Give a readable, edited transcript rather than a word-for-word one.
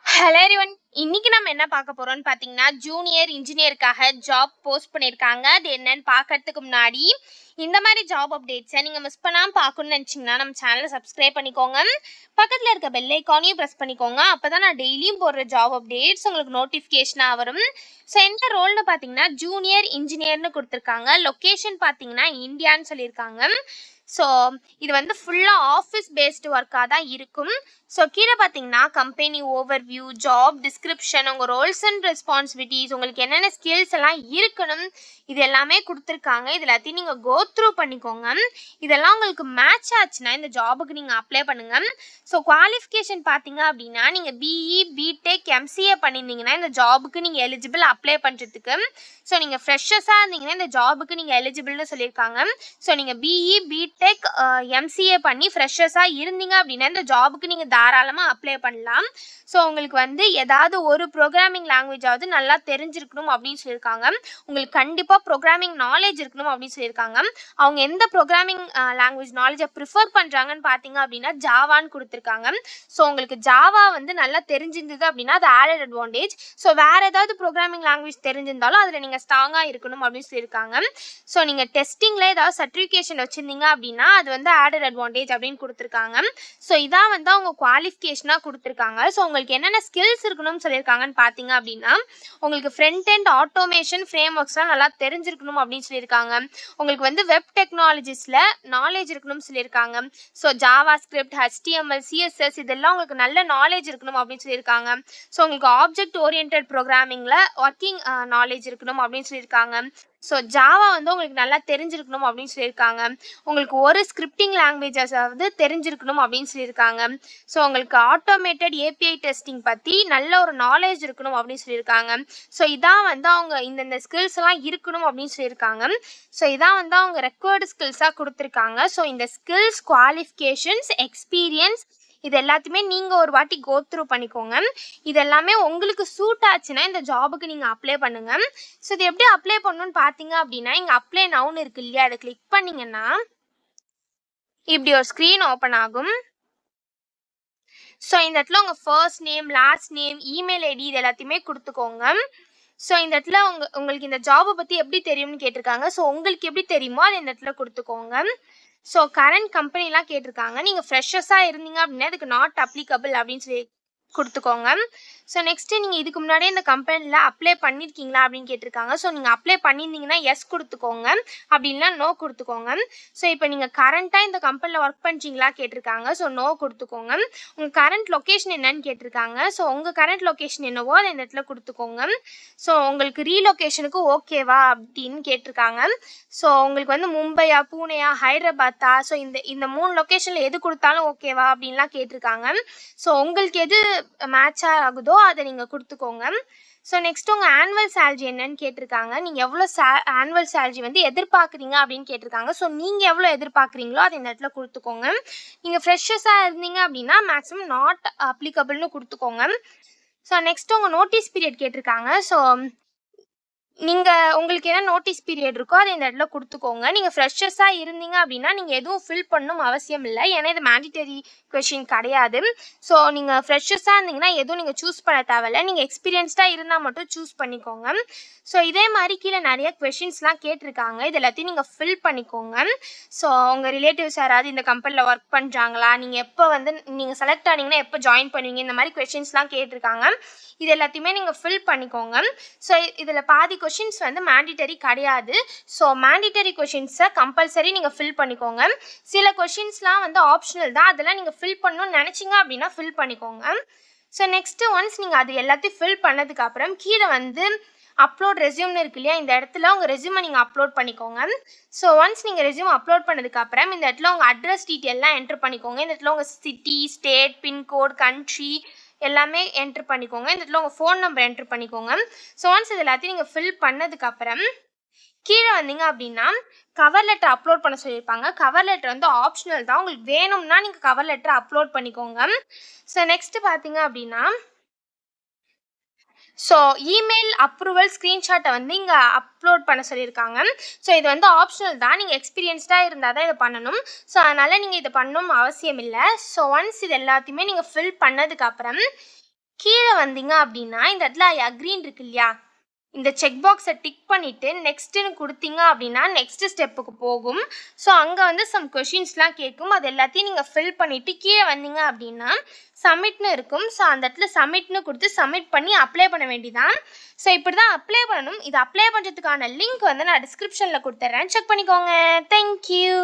Hello everyone, இன்னைக்கு நம்ம என்ன பார்க்க போறோம்னு பார்த்தீங்கன்னா ஜூனியர் இன்ஜினியருக்காக ஜாப் போஸ்ட் பண்ணியிருக்காங்க. அது என்னன்னு பார்க்கறதுக்கு முன்னாடி இந்த மாதிரி ஜாப் அப்டேட்ஸை நீங்கள் மிஸ் பண்ணாமல் பார்க்கணும்னு நினச்சிங்கன்னா நம்ம சேனலை சப்ஸ்கிரைப் பண்ணிக்கோங்க. பக்கத்தில் இருக்க பெல் ஐக்கானையும் ப்ரெஸ் பண்ணிக்கோங்க. அப்போ தான் நான் டெய்லியும் போடுற ஜாப் அப்டேட்ஸ் உங்களுக்கு நோட்டிஃபிகேஷனாக வரும். ஸோ எந்த ரோல்னு பார்த்தீங்கன்னா ஜூனியர் இன்ஜினியர்னு கொடுத்துருக்காங்க. லொக்கேஷன் பார்த்தீங்கன்னா இந்தியான்னு சொல்லியிருக்காங்க. ஸோ இது வந்து ஃபுல்லாக ஆஃபீஸ் பேஸ்டு ஒர்க்காக தான் இருக்கும். ஸோ கீழே பார்த்தீங்கன்னா கம்பெனி ஓவர்வியூ, ஜாப் டிஸ்கிரிப்ஷன், உங்கள் ரோல்ஸ் அண்ட் ரெஸ்பான்சிபிலிட்டிஸ், உங்களுக்கு என்னென்ன ஸ்கில்ஸ் எல்லாம் இருக்கணும், இது எல்லாமே கொடுத்துருக்காங்க. இது எல்லாத்தையும் நீங்கள் கோ த்ரூ பண்ணிக்கோங்க. இதெல்லாம் உங்களுக்கு மேட்ச் ஆச்சுன்னா இந்த ஜாபுக்கு நீங்கள் அப்ளை பண்ணுங்கள். ஸோ குவாலிஃபிகேஷன் பார்த்தீங்க அப்படின்னா நீங்கள் பிஇ, பிடெக், எம்சிஏ பண்ணியிருந்தீங்கன்னா இந்த ஜாபுக்கு நீங்கள் எலிஜிபிள் அப்ளை பண்ணுறதுக்கு. ஸோ நீங்கள் ஃப்ரெஷர்ஸாக இருந்தீங்கன்னா இந்த ஜாபுக்கு நீங்கள் எலிஜிபிள்னு சொல்லியிருக்காங்க. ஸோ நீங்கள் பிஇ, பிடெக், எம்சிஏ பண்ணி ஃப்ரெஷர்ஸாக இருந்தீங்க அப்படின்னா இந்த ஜாபுக்கு நீங்கள் தாராளமாக அப்ளை பண்ணலாம். ஸோ உங்களுக்கு வந்து ஏதாவது ஒரு ப்ரோக்ராமிங் லாங்குவேஜாவது நல்லா தெரிஞ்சிருக்கணும் அப்படின்னு சொல்லியிருக்காங்க. உங்களுக்கு கண்டிப்பாக ப்ரோக்ராமிங் நாலேஜ் இருக்கணும் அப்படின்னு சொல்லியிருக்காங்க. அவங்க எந்த ப்ரோக்ராமிங் லாங்குவேஜ் நாலேஜை ப்ரிஃபர் பண்ணுறாங்கன்னு பார்த்தீங்க அப்படின்னா ஜாவான்னு கொடுத்துருக்காங்க. ஸோ உங்களுக்கு ஜாவா வந்து நல்லா தெரிஞ்சிருந்தது அப்படின்னா அது ஆடட் அட்வான்டேஜ். ஸோ வேறு ஏதாவது ப்ரோக்ராமிங் லாங்குவேஜ் தெரிஞ்சிருந்தாலும் அதில் நீங்கள் ஸ்ட்ராங்காக இருக்கணும் அப்படின்னு சொல்லியிருக்காங்க. ஸோ நீங்கள் டெஸ்டிங்கில் ஏதாவது சர்டிஃபிகேஷன் வச்சுருந்தீங்க அப்படின்னா அது வந்து ஆடட் அட்வான்டேஜ் அப்படின்னு கொடுத்துருக்காங்க. ஸோ இதான் வந்து அவங்க குவாலிஃபிகேஷனாக கொடுத்துருக்காங்க. ஸோ உங்களுக்கு என்னென்ன ஸ்கில்ஸ் இருக்கணும்னு சொல்லியிருக்காங்கன்னு பார்த்தீங்க அப்படின்னா உங்களுக்கு ஃப்ரண்ட் அண்ட் ஆட்டோமேஷன் ஃப்ரேம் ஒர்க்ஸ்லாம் நல்லா தெரிஞ்சிருக்கணும் அப்படின்னு சொல்லியிருக்காங்க. உங்களுக்கு வந்து வெப் டெக்னாலஜிஸில் நாலேஜ் இருக்கணும்னு சொல்லியிருக்காங்க. So Java script, HTML, CSS இதெல்லாம் உங்களுக்கு நல்ல நாலேஜ் இருக்கணும் அப்படின்னு சொல்லியிருக்காங்க. ஸோ உங்களுக்கு ஆப்ஜெக்ட் ஓரியன்டட் ப்ரோக்ராமிங்கில் ஒர்க்கிங் நாலேஜ் இருக்கணும் அப்படின்னு சொல்லியிருக்காங்க. ஸோ ஜாவா வந்து உங்களுக்கு நல்லா தெரிஞ்சிருக்கணும் அப்படின்னு சொல்லியிருக்காங்க. உங்களுக்கு ஒரு ஸ்கிரிப்டிங் லாங்குவேஜஸாவது தெரிஞ்சிருக்கணும் அப்படின்னு சொல்லியிருக்காங்க. ஸோ உங்களுக்கு ஆட்டோமேட்டட் API டெஸ்டிங் பற்றி நல்ல ஒரு நாலேஜ் இருக்கணும் அப்படின்னு சொல்லியிருக்காங்க. ஸோ இதான் வந்து அவங்க இந்தந்த ஸ்கில்ஸ் எல்லாம் இருக்கணும் அப்படின்னு சொல்லியிருக்காங்க. ஸோ இதான் வந்து அவங்க ரெக்வயர்டு ஸ்கில்ஸாக கொடுத்துருக்காங்க. ஸோ இந்த ஸ்கில்ஸ், குவாலிஃபிகேஷன்ஸ், எக்ஸ்பீரியன்ஸ் இது எல்லாத்தையுமே நீங்கள் ஒரு வாட்டி கோ த்ரூ பண்ணிக்கோங்க. இது எல்லாமே உங்களுக்கு சூட் ஆச்சுன்னா இந்த ஜாபுக்கு நீங்கள் அப்ளை பண்ணுங்கள். ஸோ இது எப்படி அப்ளை பண்ணணும்னு பார்த்தீங்க அப்படின்னா இங்கே அப்ளை நவுன்னு இருக்கு இல்லையா, அதை கிளிக் பண்ணிங்கன்னா இப்படி ஒரு ஸ்க்ரீன் ஓப்பன் ஆகும். ஸோ இந்த இடத்துல உங்கள் first name, last name, email ID இது எல்லாத்தையுமே கொடுத்துக்கோங்க. ஸோ இந்த இடத்துல உங்களுக்கு இந்த ஜாபை பற்றி எப்படி தெரியும்னு கேட்டிருக்காங்க. ஸோ உங்களுக்கு எப்படி தெரியுமோ அதை இந்த இடத்துல கொடுத்துக்கோங்க. ஸோ கரண்ட் கம்பெனிலாம் கேட்டிருக்காங்க. நீங்கள் ஃப்ரெஷர்ஸாக இருந்தீங்க அப்படின்னா அதுக்கு நாட் அப்ளிகபிள் அப்படின்னு சொல்லி கொடுத்துக்கோங்க. ஸோ நெக்ஸ்ட்டு நீங்கள் இதுக்கு முன்னாடியே இந்த கம்பெனியில் அப்ளை பண்ணியிருக்கீங்களா அப்படின்னு கேட்டிருக்காங்க. ஸோ நீங்கள் அப்ளை பண்ணியிருந்தீங்கன்னா எஸ் கொடுத்துக்கோங்க, அப்படின்னா நோ கொடுத்துக்கோங்க. ஸோ இப்போ நீங்கள் கரண்ட்டாக இந்த கம்பெனியில் ஒர்க் பண்ணுறீங்களா கேட்டிருக்காங்க. ஸோ நோ கொடுத்துக்கோங்க. உங்கள் கரண்ட் லொக்கேஷன் என்னன்னு கேட்டிருக்காங்க. ஸோ உங்கள் கரண்ட் லொக்கேஷன் என்னவோ அதை இந்த இடத்துல கொடுத்துக்கோங்க. ஸோ உங்களுக்கு ரீலொக்கேஷனுக்கு ஓகேவா அப்படின்னு கேட்டிருக்காங்க. ஸோ உங்களுக்கு வந்து மும்பையா, பூனேயா, ஹைதராபாத்தா, ஸோ இந்த 3 லொக்கேஷனில் எது கொடுத்தாலும் ஓகேவா அப்படின்லாம் கேட்டிருக்காங்க. ஸோ உங்களுக்கு எது மேட்ச் ஆகுதோ அதை நீங்கள் கொடுத்துக்கோங்க. ஸோ நெக்ஸ்ட் உங்கள் ஆனுவல் சேலரி என்னன்னு கேட்டிருக்காங்க. நீங்கள் எவ்வளோ ஆனுவல் சேலரி வந்து எதிர்பார்க்குறீங்க அப்படின்னு கேட்டிருக்காங்க. ஸோ நீங்கள் எவ்வளோ எதிர்பார்க்குறீங்களோ அதை இந்த இடத்துல கொடுத்துக்கோங்க. நீங்கள் ஃப்ரெஷர்ஸாக இருந்தீங்க அப்படின்னா மேக்ஸிமம் நாட் அப்ளிகபிள்னு கொடுத்துக்கோங்க. ஸோ நெக்ஸ்ட் உங்கள் நோட்டீஸ் பீரியட் கேட்டிருக்காங்க. ஸோ உங்களுக்கு என்ன நோட்டீஸ் பீரியட் இருக்கோ அதை இந்த இடத்துல கொடுத்துக்கோங்க. நீங்கள் ஃப்ரெஷர்ஸாக இருந்தீங்க அப்படின்னா நீங்கள் எதுவும் ஃபில் பண்ணணும் அவசியம் இல்லை, ஏன்னா இது மேண்டிட்டரி கொஷின் கிடையாது. ஸோ நீங்கள் ஃப்ரெஷர்ஸாக இருந்தீங்கன்னா எதுவும் நீங்கள் சூஸ் பண்ண தேவையில்லை, நீங்கள் எக்ஸ்பீரியன்ஸ்டாக இருந்தால் மட்டும் சூஸ் பண்ணிக்கோங்க. ஸோ இதே மாதிரி கீழே நிறைய கொஷின்ஸ்லாம் கேட்டிருக்காங்க. இது எல்லாத்தையும் நீங்கள் ஃபில் பண்ணிக்கோங்க. ஸோ உங்கள் ரிலேட்டிவ்ஸ் யாராவது இந்த கம்பெனியில் ஒர்க் பண்ணுறாங்களா, நீங்கள் எப்போ வந்து நீங்கள் செலக்ட் ஆனீங்கன்னா எப்போ ஜாயின் பண்ணுவீங்க, இந்த மாதிரி கொஷின்ஸ்லாம் கேட்டிருக்காங்க. இது எல்லாத்தையுமே நீங்கள் ஃபில் பண்ணிக்கோங்க. ஸோ இதில் பாதி கொஷின்ஸ் வந்து மேண்டிட்டரி கிடையாது. ஸோ மேண்டிட்டரி கொஷின்ஸை கம்பல்சரி நீங்கள் ஃபில் பண்ணிக்கோங்க. சில கொஷின்ஸ்லாம் வந்து ஆப்ஷனல் தான், அதெல்லாம் நீங்கள் ஃபில் பண்ணணும்னு நினச்சிங்க அப்படின்னா ஃபில் பண்ணிக்கோங்க. ஸோ நெக்ஸ்ட்டு ஒன்ஸ் நீங்கள் அது எல்லாத்தையும் ஃபில் பண்ணதுக்கப்புறம் கீழே வந்து அப்லோட் ரெஸ்யூம்னு இருக்கு இல்லையா, இந்த இடத்துல உங்கள் ரெஸ்யூமை நீங்கள் அப்லோட் பண்ணிக்கோங்க. ஸோ ஒன்ஸ் நீங்கள் ரெஸ்யூம் அப்லோட் பண்ணதுக்கப்புறம் இந்த இடத்துல உங்கள் அட்ரஸ் டீட்டெயிலாம் என்ட்ரு பண்ணிக்கோங்க. இந்த இடத்துல உங்கள் சிட்டி, ஸ்டேட், பின்கோட், கண்ட்ரி எல்லாமே என்ட்ரு பண்ணிக்கோங்க. இந்த இடத்துல உங்கள் ஃபோன் நம்பர் என்ட்ரு பண்ணிக்கோங்க. ஸோ ஒன்ஸ் இது எல்லாத்தையும் நீங்கள் ஃபில் பண்ணதுக்கப்புறம் கீழே வந்தீங்க அப்படின்னா கவர் லெட்டர் அப்லோட் பண்ண சொல்லியிருப்பாங்க. கவர் லெட்டர் வந்து ஆப்ஷனல் தான், உங்களுக்கு வேணும்னா நீங்கள் கவர் லெட்டர் அப்லோட் பண்ணிக்கோங்க. ஸோ நெக்ஸ்ட்டு பார்த்தீங்க அப்படின்னா ஸோ இமெயில் அப்ரூவல் ஸ்க்ரீன்ஷாட்டை வந்து இங்கே அப்லோட் பண்ண சொல்லியிருக்காங்க. ஸோ இது வந்து ஆப்ஷனல் தான், நீங்கள் எக்ஸ்பீரியன்ஸ்டாக இருந்தால் தான் இதை பண்ணணும். ஸோ அதனால் நீங்கள் இதை பண்ணணும் அவசியம் இல்லை. ஸோ ஒன்ஸ் இது எல்லாத்தையுமே நீங்கள் ஃபில் பண்ணதுக்கப்புறம் கீழே வந்தீங்க அப்படின்னா இந்த இடத்துல ஐ அக்ரீன் இருக்கு இல்லையா, இந்த செக் பாக்ஸை டிக் பண்ணிவிட்டு நெக்ஸ்ட்டுன்னு கொடுத்தீங்க அப்படின்னா நெக்ஸ்ட் ஸ்டெப்புக்கு போகும். ஸோ அங்கே வந்து சம் கொஷின்ஸ்லாம் கேட்கும். அது எல்லாத்தையும் நீங்கள் ஃபில் பண்ணிவிட்டு கீழே வந்தீங்க அப்படின்னா சப்மிட்னு இருக்கும். ஸோ அந்த இடத்துல சப்மிட்னு கொடுத்து சப்மிட் பண்ணி அப்ளை பண்ண வேண்டியதான். ஸோ இப்படி தான் அப்ளை பண்ணணும். இது அப்ளை பண்ணுறதுக்கான லிங்க் வந்து நான் டிஸ்கிரிப்ஷனில் கொடுத்துட்றேன், செக் பண்ணிக்கோங்க. தேங்க்யூ.